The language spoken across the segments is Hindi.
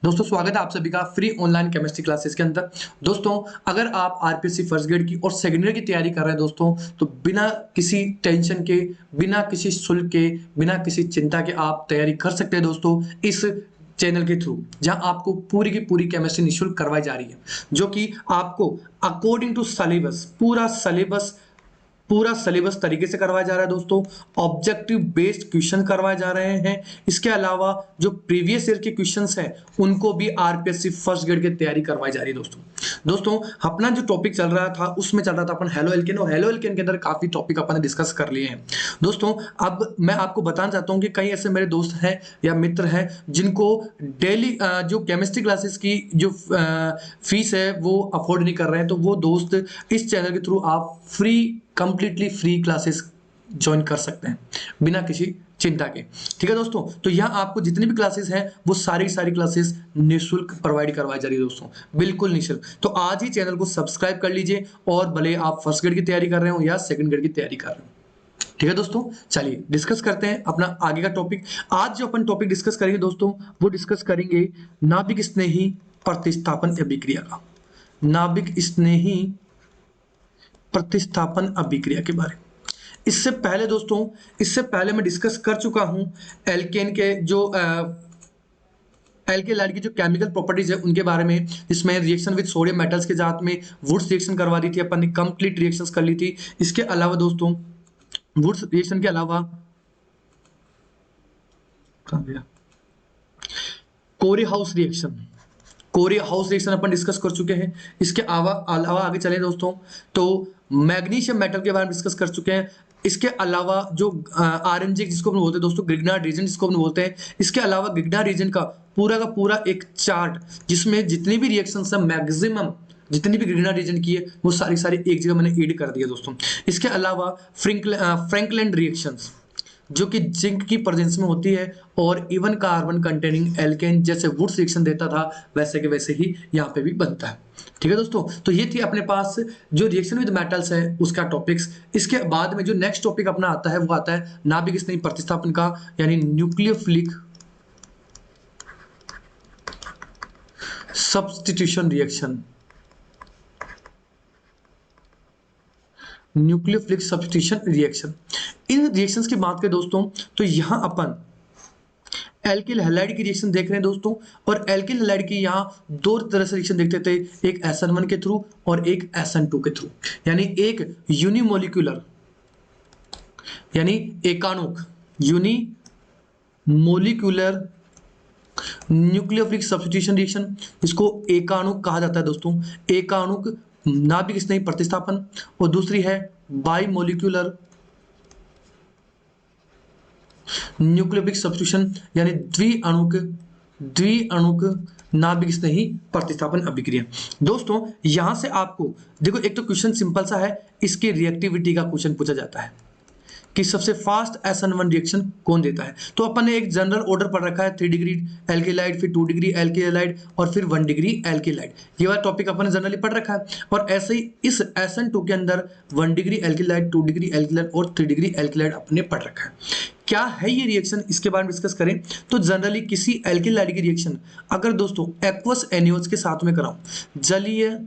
दोस्तों स्वागत है आप सभी का फ्री ऑनलाइन केमिस्ट्री क्लासेस के अंदर। दोस्तों अगर आप आरपीएससी फर्स्ट ग्रेड की और सेकंड ग्रेड की तैयारी कर रहे हैं दोस्तों, तो बिना किसी टेंशन के, बिना किसी शुल्क के, बिना किसी चिंता के आप तैयारी कर सकते हैं दोस्तों इस चैनल के थ्रू, जहां आपको पूरी की पूरी केमिस्ट्री निःशुल्क करवाई जा रही है, जो कि आपको अकॉर्डिंग टू सिलेबस पूरा सिलेबस तरीके से करवाया जा रहा है दोस्तों। ऑब्जेक्टिव बेस्ड क्वेश्चन करवाए जा रहे हैं। इसके अलावा जो प्रीवियस ईयर के क्वेश्चंस हैं उनको भी आरपीएससी फर्स्ट ग्रेड की तैयारी करवाई जा रही है दोस्तों अपना जो टॉपिक चल रहा था उसमें चल रहा था अपन हेलो एल्केन, और हेलो एल्केन के अंदर काफी टॉपिक अपन ने डिस्कस कर लिए हैं दोस्तों। अब मैं आपको बताना चाहता हूं कि कई ऐसे मेरे दोस्त हैं या मित्र हैं जिनको डेली जो केमिस्ट्री क्लासेस की जो फीस है वो अफोर्ड नहीं कर रहे हैं, तो वो दोस्त इस चैनल के थ्रू आप कंप्लीटली फ्री क्लासेस ज्वाइन कर सकते हैं बिना किसी चिंता के। ठीक है दोस्तों, तो यहाँ आपको जितनी भी क्लासेस हैं वो सारी क्लासेस निःशुल्क प्रोवाइड करवाई जा रही है दोस्तों, बिल्कुल निःशुल्क। तो आज ही चैनल को सब्सक्राइब कर लीजिए, और भले आप फर्स्ट ग्रेड की तैयारी कर रहे हो या सेकंड ग्रेड की तैयारी कर रहे हो। ठीक है दोस्तों, चलिए डिस्कस करते हैं अपना आगे का टॉपिक। आज जो अपन टॉपिक डिस्कस करेंगे दोस्तों, वो डिस्कस करेंगे नाभिक स्नेही प्रतिस्थापन अभिक्रिया का, नाभिक स्नेही प्रतिस्थापन अभिक्रिया के बारे में। इससे पहले मैं डिस्कस कर चुका हूं एल्केन के जो एल्केलाइड की जो केमिकल प्रॉपर्टीज है उनके बारे में, जिसमें रिएक्शन विद सोडियम मेटल्स के साथ में वुड्स रिएक्शन करवा दी थी अपन ने, कंप्लीट रिएक्शंस कर ली थी। इसके अलावा दोस्तों वुड्स रिएक्शन के अलावा कोरे हाउस रिएक्शन अपन डिस्कस कर चुके हैं। इसके अलावा आगे चले दोस्तों तो मैग्नीशियम मेटल के बारे में डिस्कस कर चुके हैं। इसके अलावा जो आरएनजे जिसको हम बोलते हैं दोस्तों, ग्रिग्नार्ड रीजन जिसको हम बोलते हैं, इसके अलावा ग्रिग्नार्ड रीजन का पूरा एक चार्ट जिसमें जितनी भी रिएक्शंस है मैक्सिमम जितनी भी ग्रिग्नार्ड रीजन की है वो सारी एक जगह मैंने ऐड कर दिया दोस्तों। इसके अलावा फ्रैंकलैंड रिएक्शंस जो कि जिंक की प्रेजेंस में होती है, और इवन कार्बन कंटेनिंग एल्केन जैसे वुड्स रिएक्शन देता था वैसे के वैसे ही यहाँ पे भी बनता है। ठीक है दोस्तों, तो ये थी अपने पास जो रिएक्शन विद मेटल्स है उसका टॉपिक्स। इसके बाद में जो नेक्स्ट टॉपिक अपना आता है वो आता है नाभिक स्नेही प्रतिस्थापन का, यानी nucleophilic substitution reaction. Nucleophilic substitution reaction, इन रिएक्शंस की बात करें दोस्तों तो यहां अपन एल्किल हैलाइड की रिएक्शन देख रहे हैं दोस्तों, और एल्किल हैलाइड की यहां दो तरह से रिएक्शन देखते थे, एक SN1 के थ्रू और एक SN2 के थ्रू, यानी एक यूनिमोलिकुलर यानी एकाणुक यूनिमोलिकुलर न्यूक्लियोफिलिक सब्स्टिट्यूशन रिएक्शन, इसको एकाणुक कहा जाता है दोस्तों, एकाणुक नाभिक स्नेही प्रतिस्थापन। और दूसरी है बाइमोलिकुलर न्यूक्लियोफिलिक सब्स्टिट्यूशन, यानी द्विअणुक नाभिक स्नेही प्रतिस्थापन अभिक्रिया। दोस्तों यहां से आपको देखो, एक तो क्वेश्चन सिंपल सा है, इसकी रिएक्टिविटी का क्वेश्चन पूछा जाता है कि सबसे फास्ट SN1 रिएक्शन कौन देता है। तो अपन ने एक जनरल ऑर्डर पढ़ रखा है, 3 डिग्री एल्किलाइड, फिर 2 डिग्री एल्किलाइड और फिर 1 डिग्री एल्किलाइड। ये वाला टॉपिक अपन ने जनरली पढ़ रखा है, और ऐसे ही इस SN2 के अंदर 1 डिग्री एल्किलाइड, 2 डिग्री एल्किलाइड और 3 डिग्री एल्किलाइड अपने पढ़ रखा है। क्या है ये रिएक्शन, इसके बारे में डिस्कस करें तो जनरली किसी एल्किलाइड की रिएक्शन अगर दोस्तों एक्वस एनियोज के साथ में कराऊं, जलीय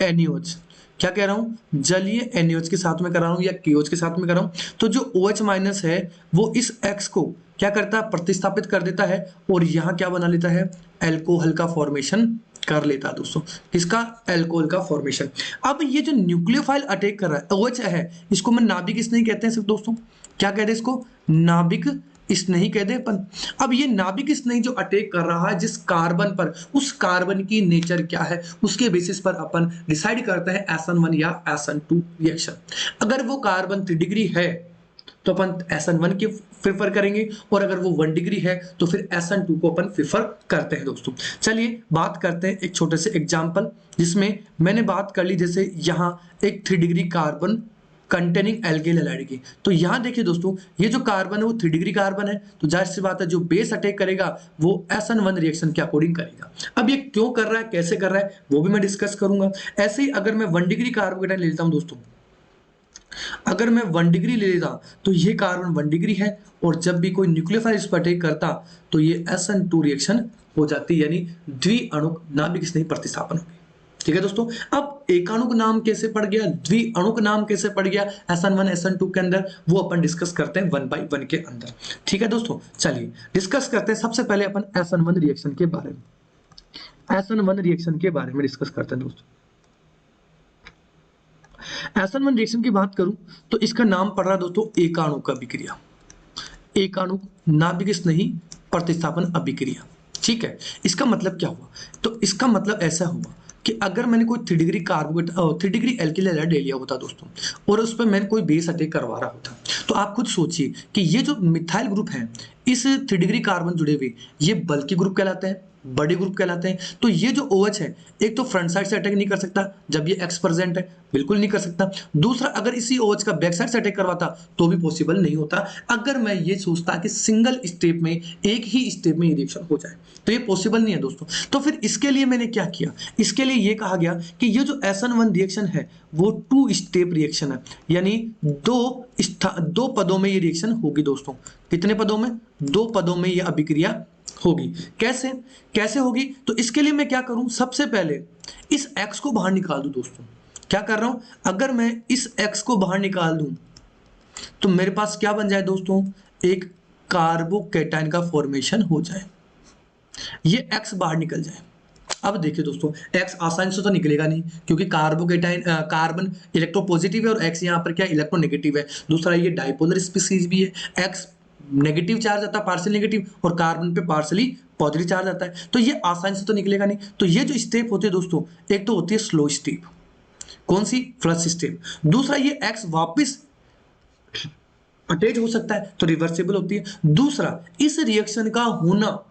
एनियोज, क्या कह रहा हूं, जलीय एनियोज के साथ में करा रहा हूं या KOH के साथ में कर रहा हूं, तो जो OH माइनस है वो इस X को क्या करता है, प्रतिस्थापित कर देता है, और यहां क्या बना लेता है, एल्कोहल का फॉर्मेशन कर लेता है दोस्तों। किसका, एल्कोहल का फॉर्मेशन। अब ये जो न्यूक्लियोफाइल अटैक कर रहा है OH है, इसको मैं नाभिक स्नेही कहते हैं सिर्फ दोस्तों, क्या कहते हैं इसको, नाभिक स्नेही कहते हैं अपन। अब ये नाभिक स्नेही जो अटैक कर रहा है जिस कार्बन पर, उस कार्बन की नेचर क्या है उसके बेसिस पर अपन डिसाइड करते हैं SN1 या SN2 रिएक्शन। अगर वो कार्बन 3 डिग्री है तो अपन SN1 के प्रेफर करेंगे, और अगर वो 1 डिग्री है तो फिर SN2 को अपन प्रेफर करते हैं दोस्तों। चलिए बात करते हैं एक छोटे से एग्जांपल, जिसमें मैंने बात कर ली, जैसे यहाँ एक 3 degree carbon containing alkyl halide की। तो यहां देखिए दोस्तों, ये जो कार्बन है वो 3 डिग्री कार्बन है, तो जाहिर सी बात है जो बेस अटैक करेगा वो SN1 रिएक्शन के अकॉर्डिंग करेगा। अब ये क्यों कर रहा है, कैसे कर रहा है, वो भी मैं डिस्कस करूंगा। ऐसे ही अगर मैं 1 डिग्री कार्बन ले लेता हूं दोस्तों, अगर मैं 1 डिग्री ले लेता तो ये कार्बन 1 डिग्री है, और जब भी कोई न्यूक्लियोफाइल इस पर अटैक करता तो ये SN2 रिएक्शन हो जाती है, यानी द्विअणुक नाभिक स्नेही प्रतिस्थापन होगी। ठीक है दोस्तों, अब एकाणुक नाम कैसे पड़ गया, द्विअणुक नाम कैसे पड़ गया SN1 SN2 के अंदर, वो अपन डिस्कस करते हैं 1 by 1 के अंदर। ठीक है दोस्तों, चलिए डिस्कस करते हैं। सबसे पहले अपन SN1 रिएक्शन के बारे में, SN1 रिएक्शन के बारे में डिस्कस करते हैं दोस्तों। SN1 रिएक्शन की बात करूं तो इसका नाम पड़ रहा है दोस्तों एकाणुक अभिक्रिया, एकाणुक नाभिक स्नेही प्रतिस्थापन अभिक्रिया। ठीक है, इसका मतलब क्या हुआ, तो इसका मतलब ऐसा हुआ कि अगर मैंने कोई 3 degree carbonate 3 degree alkyl halide ले लिया होता दोस्तों, और उस पर मैंने कोई बेस अटैक करवा रहा होता, तो आप खुद सोचिए कि ये जो मिथाइल ग्रुप है, इस 3 डिग्री कार्बन जुड़े हुए, ये बल्कि ग्रुप कहलाते हैं, बड़े ग्रुप कहलाते हैं। तो ये जो OH है, एक तो फ्रंट साइड से अटैक नहीं कर सकता जब ये X प्रेजेंट है, बिल्कुल नहीं कर सकता। दूसरा, अगर इसी OH का बैक साइड से अटैक करवाता तो भी पॉसिबल नहीं होता। अगर मैं ये सोचता कि सिंगल स्टेप में, एक ही स्टेप में ये रिएक्शन हो जाए, तो ये पॉसिबल नहीं है दोस्तों। तो फिर इसके लिए मैंने क्या किया, इसके लिए ये कहा गया कि ये जो SN1 रिएक्शन है वो 2 स्टेप रिएक्शन है, यानी दो पदों में ये रिएक्शन होगी दोस्तों। कितने पदों में, 2 पदों में ये अभिक्रिया होगी। कैसे कैसे होगी, तो इसके लिए मैं क्या करूं, सबसे पहले इस X को बाहर निकाल दूं दोस्तों। क्या कर रहा हूं, अगर मैं इस X को बाहर निकाल दूं तो मेरे पास क्या बन जाए दोस्तों, एक कार्बोकैटायन का फॉर्मेशन हो जाए, ये X बाहर निकल जाए। अब देखिए दोस्तों, X आसानी से तो निकलेगा नहीं, क्योंकि कार्बोकैटायन कार्बन इलेक्ट्रोपॉजिटिव है और X यहाँ पर क्या इलेक्ट्रोनेगेटिव है। दूसरा, ये डाइपोलर स्पीसीज भी है, X नेगेटिव चार्ज आता है, पार्शियल नेगेटिव, और कार्बन पे पार्शियली पॉजिटिव चार्ज आता है, तो ये आसानी से तो निकलेगा नहीं। तो ये जो स्टेप होती है दोस्तों, एक तो होती है स्लो स्टेप, कौन सी, फ्लश स्टेप। दूसरा, ये X वापस अटैच हो सकता है तो रिवर्सिबल होती है। दूसरा, इस रिएक्शन का होना,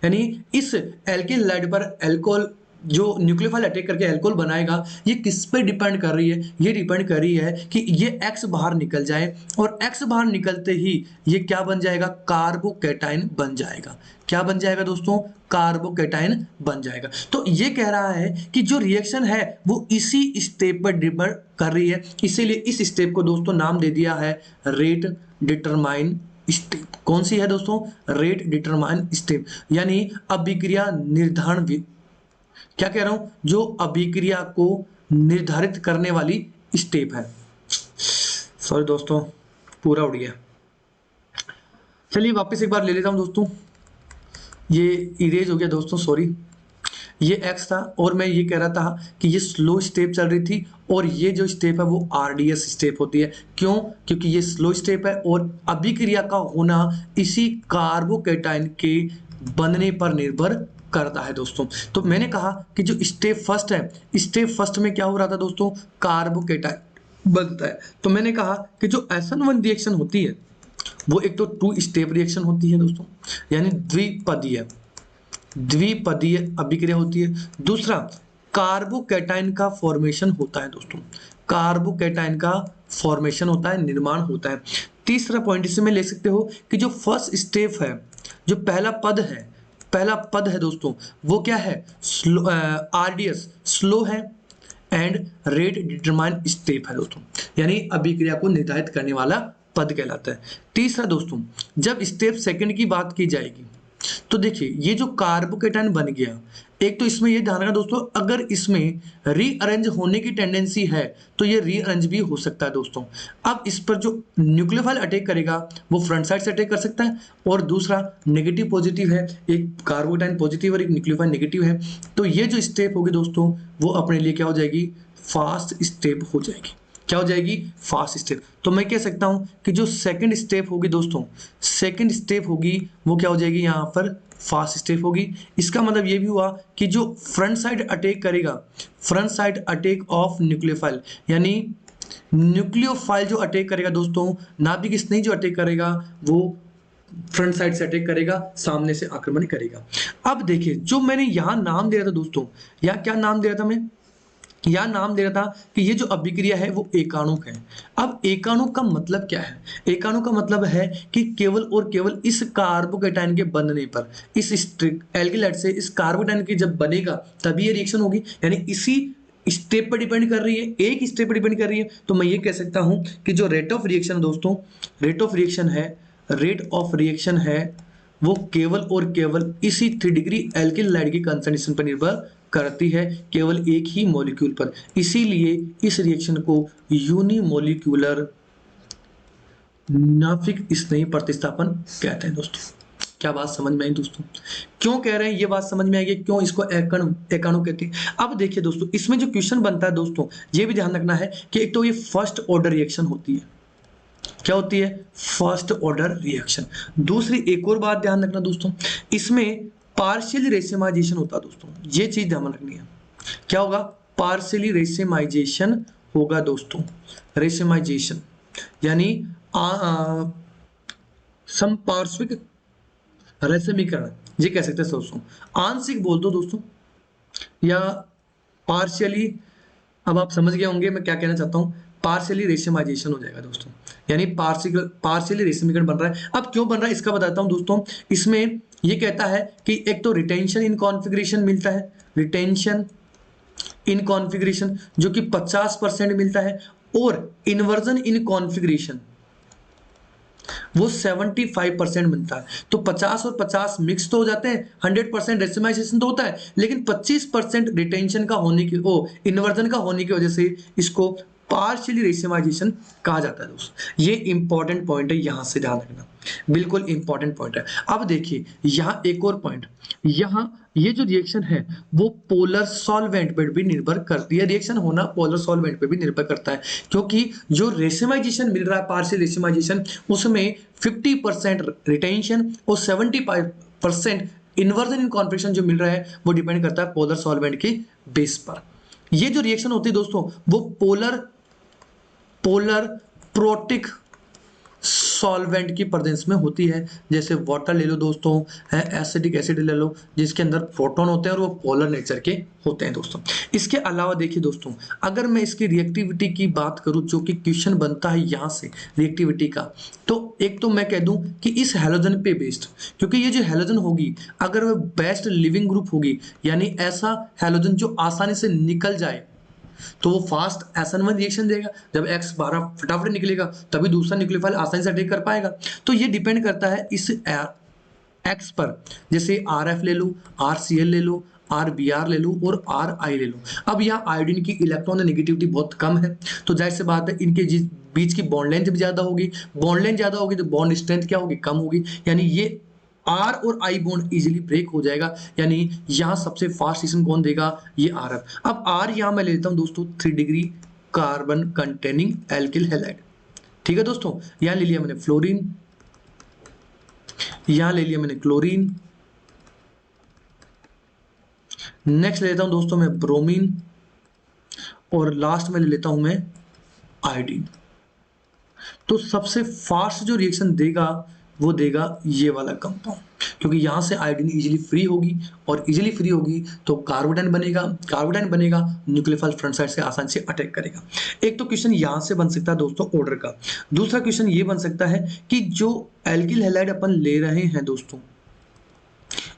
यानी इस एल्किल हैलाइड पर एल्कोहल जो न्यूक्लियोफाइल अटैक करके अल्कोहल बनाएगा, ये किस पे डिपेंड कर रही है, ये डिपेंड कर रही है कि ये X बाहर निकल जाए, और X बाहर निकलते ही ये क्या बन जाएगा, कार्बोकैटायन बन जाएगा। क्या बन जाएगा दोस्तों, कार्बोकैटायन बन जाएगा। तो ये कह रहा है कि जो रिएक्शन है वो इसी स्टेप पर डिपेंड कर रही है, इसीलिए इस स्टेप को दोस्तों नाम दे दिया है रेट डिटरमाइन स्टेप। कौन सी है दोस्तों, रेट डिटरमाइन स्टेप, यानी अभिक्रिया निर्धारण, क्या कह रहा हूं, जो अभिक्रिया को निर्धारित करने वाली स्टेप है। सॉरी दोस्तों, पूरा उड़ गया। चलिए वापस एक बार ले लेता हूं दोस्तों, ये इरेज हो गया दोस्तों, सॉरी। ये X था और मैं ये कह रहा था कि ये स्लो स्टेप चल रही थी, और ये जो स्टेप है वो RDS स्टेप होती है। क्यों, क्योंकि ये स्लो स्टेप है और अभिक्रिया का होना इसी कार्बोकैटायन के बनने पर निर्भर करता है दोस्तों। तो मैंने कहा कि जो स्टेप फर्स्ट है, स्टेप फर्स्ट में क्या हो रहा था दोस्तों, कार्बोकैटायन बनता है। तो मैंने कहा कि जो SN1 रिएक्शन होती है वो एक तो 2 स्टेप रिएक्शन होती है दोस्तों, यानी द्विपदीय अभिक्रिया होती है। दूसरा, कार्बोकैटायन का फॉर्मेशन होता है दोस्तों, कार्बोकैटायन का फॉर्मेशन होता है, निर्माण होता है। तीसरा पॉइंट इससे में ले सकते हो कि जो फर्स्ट स्टेप है, जो पहला पद है दोस्तों, वो क्या है, स्लो, RDS स्लो है, एंड रेट डिटरमाइन स्टेप है दोस्तों, यानी अभिक्रिया को निर्धारित करने वाला पद कहलाता है। तीसरा दोस्तों, जब स्टेप सेकंड की बात की जाएगी तो देखिए ये जो कार्बोकैटायन बन गया, एक तो इसमें ये ध्यान रखना दोस्तों, अगर इसमें रीअरेंज होने की टेंडेंसी है तो ये रीअरेंज भी हो सकता है दोस्तों। अब इस पर जो न्यूक्लियोफाइल अटैक करेगा वो फ्रंट साइड से अटैक कर सकता है, और दूसरा नेगेटिव पॉजिटिव है, एक कार्बोकैटायन पॉजिटिव और एक न्यूक्लियोफाइल नेगेटिव है। तो ये जो स्टेप होगी दोस्तों वो अपने लिए क्या हो जाएगी, फास्ट स्टेप हो जाएगी। क्या हो जाएगी, फास्ट स्टेप। तो मैं कह सकता हूं कि जो सेकंड स्टेप होगी दोस्तों, सेकंड स्टेप होगी वो क्या हो जाएगी, यहां पर फास्ट स्टेप होगी। इसका मतलब ये भी हुआ कि जो फ्रंट साइड अटैक करेगा, front side attack of nucleophile, यानी न्यूक्लियोफाइल जो अटैक करेगा दोस्तों, नाभिक स्नेही जो अटैक करेगा वो फ्रंट साइड से अटैक करेगा, सामने से आक्रमण करेगा। अब देखिए जो मैंने यहां नाम दिया था दोस्तों, या क्या नाम दिया था, मैं यह नाम दे रहा था कि ये जो अभिक्रिया है वो एकाणुक है। अब एकाणुक का मतलब क्या है, एकाणुक का मतलब है कि केवल और केवल इस कार्बोकैटायन के बनने पर, इस एल्किलाइड से इस कार्बोकैटायन की जब बनेगा तभी ये रिएक्शन होगी, यानी इसी स्टेप पर डिपेंड कर रही है, एक स्टेप पर डिपेंड कर रही है। तो मैं ये कह सकता हूं कि जो रेट ऑफ रिएक्शन दोस्तों, रेट ऑफ रिएक्शन है वो केवल और केवल इसी 3 डिग्री एल्किल हैलाइड की कंसंट्रेशन पर निर्भर करती है, केवल एक ही मॉलिक्यूल पर। इसीलिए इस रिएक्शन को यूनिमोलिक्यूलर नाभिक स्नेही प्रतिस्थापन कहते हैं दोस्तों। क्या बात समझ में आई दोस्तों? क्यों कह रहे हैं ये बात समझ में आएगी, क्यों इसको एकाणु कहते हैं। अब देखिए दोस्तों, इसमें जो क्वेश्चन बनता है दोस्तों, ये भी ध्यान रखना है कि एक तो ये फर्स्ट ऑर्डर रिएक्शन होती है। क्या होती है? First order reaction. दूसरी एक और बात ध्यान रखना दोस्तों, इसमें पार्शियल रेसिमाइजेशन होता है दोस्तों, ये चीज ध्यान रखनी है। क्या होगा? पार्शियली रेसिमाइजेशन होगा दोस्तों। रेसिमाइजेशन यानी समपार्श्विक रेसिमीकरण, ये कह सकते हैं दोस्तों। आंशिक बोल दो दोस्तों या पार्शियली, अब आप समझ गए होंगे मैं क्या कहना चाहता हूं। पार्शियली रेसिमाइजेशन हो जाएगा दोस्तों, यानी पार्शियली रेसिमीकरण बन रहा है। अब क्यों बन रहा है इसका बताता हूं दोस्तों। इसमें ये कहता है कि एक तो रिटेंशन इन कॉन्फ़िगरेशन मिलता है, रिटेंशन इन कॉन्फ़िगरेशन जो कि 50% मिलता है, और इन्वर्जन इन कॉन्फ़िगरेशन वो 75% मिलता है। तो 50 और 50 मिक्स तो हो जाते हैं, 100% रेसिमाइजेशन तो होता है, लेकिन 25% रिटेंशन का होने की, इन्वर्जन का होने की वजह से इसको पार्शियली रेसिमाइजेशन कहा जाता है दोस्तों। ये इंपॉर्टेंट पॉइंट है, यहां से ध्यान रखना, बिल्कुल इंपॉर्टेंट पॉइंट है। अब देखिए यहाँ एक और पॉइंट, यहाँ ये जो रिएक्शन है वो पोलर सॉल्वेंट पर भी निर्भर करती है। रिएक्शन होना पोलर सॉल्वेंट पे भी निर्भर करता है, क्योंकि जो रेसिमाइजेशन मिल रहा है, पार्शियल रेसिमाइजेशन, उसमें 50% रिटेंशन और 75% इन्वर्जन इन कॉन्फिगरेशन जो मिल रहा है वो डिपेंड करता है पोलर सॉल्वेंट के बेस पर। ये जो रिएक्शन होती है दोस्तों वो पोलर प्रोटिक सॉल्वेंट की प्रेजेंस में होती है। जैसे वाटर ले लो दोस्तों, है एसिडिक एसिड ले लो, जिसके अंदर प्रोटॉन होते हैं और वो पोलर नेचर के होते हैं दोस्तों। इसके अलावा देखिए दोस्तों, अगर मैं इसकी रिएक्टिविटी की बात करूं, जो कि क्वेश्चन बनता है यहाँ से रिएक्टिविटी का, तो एक तो मैं कह दूं कि इस हैलोजन पे बेस्ड, क्योंकि ये जो हैलोजन होगी अगर वह बेस्ट लिविंग ग्रुप होगी, यानी ऐसा हैलोजन जो आसानी से निकल जाए, तो वो फास्ट SN1 रिएक्शन देगा। जब X12 फटाफट निकलेगा तभी दूसरा न्यूक्लियोफाइल आसानी से अटैक कर पाएगा। तो ये डिपेंड करता है इस X पर। जैसे RF ले लो, RCl ले लो, RBr ले लो और RI ले लो। अब यहाँ आयोडीन की इलेक्ट्रॉन नेगेटिविटी बहुत कम है, तो जाहिर सी बात है इनके बीच की बॉन्ड लेंथ भी ज्यादा होगी। बॉन्ड लेंथ ज्यादा होगी तो बॉन्ड स्ट्रेंथ क्या होगी? कम होगी। यानी ये R और I बॉन्ड इजीली ब्रेक हो जाएगा। यानी यहां सबसे फास्ट रिएक्शन कौन देगा? ये RF। अब R यहां मैं ले लेता हूं दोस्तों 3 degree carbon containing alkyl halide. ठीक है दोस्तों, यहां ले लिया मैंने फ्लोरीन, यहां ले लिया मैंने क्लोरीन, नेक्स्ट ले लेता हूं दोस्तों मैं ब्रोमीन, और लास्ट में ले लेता हूं मैं आयोडीन। तो सबसे फास्ट जो रिएक्शन देगा वो देगा ये वाला कंपाउंड, क्योंकि यहां से आयोडीन इजीली फ्री होगी, और इजीली फ्री होगी तो कार्बोडाइन बनेगा। कार्बोडाइन बनेगा, न्यूक्लियोफाइल फ्रंट साइड से आसानी से अटैक करेगा। एक तो क्वेश्चन यहां से बन सकता है दोस्तों ऑर्डर का। दूसरा क्वेश्चन ये बन सकता है कि जो एल्किल हैलाइड अपन ले रहे हैं दोस्तों,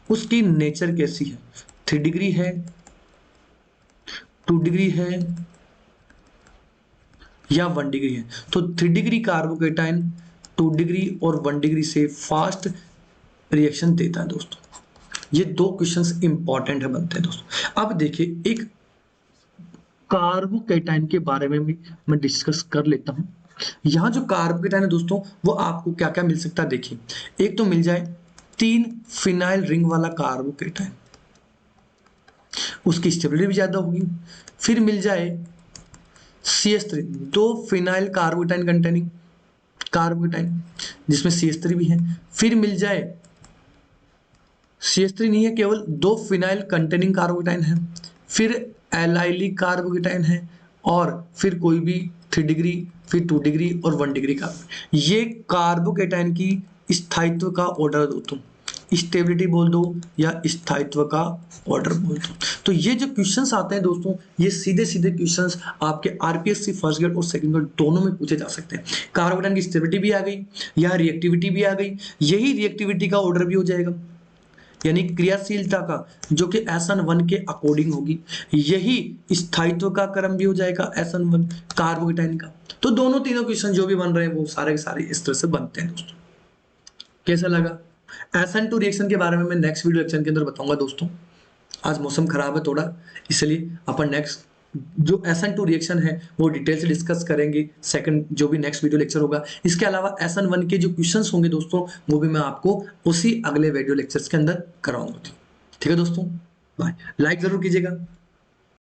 उसकी नेचर कैसी है? 3 डिग्री है, 2 डिग्री है या 1 डिग्री है? तो 3 डिग्री कार्बोकेटाइन 2 डिग्री और 1 डिग्री से फास्ट रिएक्शन देता है दोस्तों। ये दो क्वेश्चंस इंपॉर्टेंट है बनते हैं दोस्तों। अब देखिए एक कार्बोकेटाइन के बारे में भी मैं डिस्कस कर लेता हूं। यहां जो कार्बोकेटाइन है दोस्तों वो आपको क्या क्या मिल सकता है देखिए। एक तो मिल जाए 3 फिनाइल रिंग वाला कार्बोकेटाइन, उसकी स्टेबिलिटी भी ज्यादा होगी। फिर मिल जाए CH3, 2 phenyl carbocation containing carbocation जिसमें CH3 भी है। फिर मिल जाए CH3 नहीं है, केवल 2 फिनाइल कंटेनिंग कार्बोकेटाइन है। फिर एलाइलिक कार्बोकेटाइन है, और फिर कोई भी 3 डिग्री, फिर 2 डिग्री और 1 डिग्री कार्बोकेटाइन। ये कार्बोकेटाइन की स्थायित्व का ऑर्डर दो तुम, स्टेबिलिटी बोल दो या स्थायित्व का ऑर्डर बोल दो। तो ये जो क्वेश्चंस आते हैं दोस्तों, ये सीधे सीधे क्वेश्चंस आपके RPSC फर्स्ट ग्रेड और सेकंड ग्रेड दोनों में पूछे जा सकते हैं। कार्बोकेटाइन की स्टेबिलिटी भी आ गई, या रिएक्टिविटी भी आ गई, यही रिएक्टिविटी का ऑर्डर भी हो जाएगा, यानी क्रियाशीलता का, जो कि SN1 के अकॉर्डिंग होगी। यही स्थायित्व का क्रम भी हो जाएगा SN1 कार्बोकेटाइन का। तो दोनों तीनों क्वेश्चन जो भी बन रहे हैं वो सारे के सारे इस तरह से बनते हैं दोस्तों। कैसा लगा? SN2 रिएक्शन के बारे में मैं नेक्स्ट वीडियो लेक्चर के अंदर बताऊंगा दोस्तों। आज मौसम खराब है थोड़ा, इसलिए अपन नेक्स्ट जो SN2 रिएक्शन है वो डिटेल से डिस्कस करेंगे सेकंड जो भी नेक्स्ट वीडियो लेक्चर होगा। इसके अलावा SN1 के जो क्वेश्चंस होंगे दोस्तों वो भी मैं आपको उसी अगले वीडियो लेक्चर्स के अंदर कराऊंगा। ठीक है दोस्तों, बाय। लाइक जरूर कीजिएगा।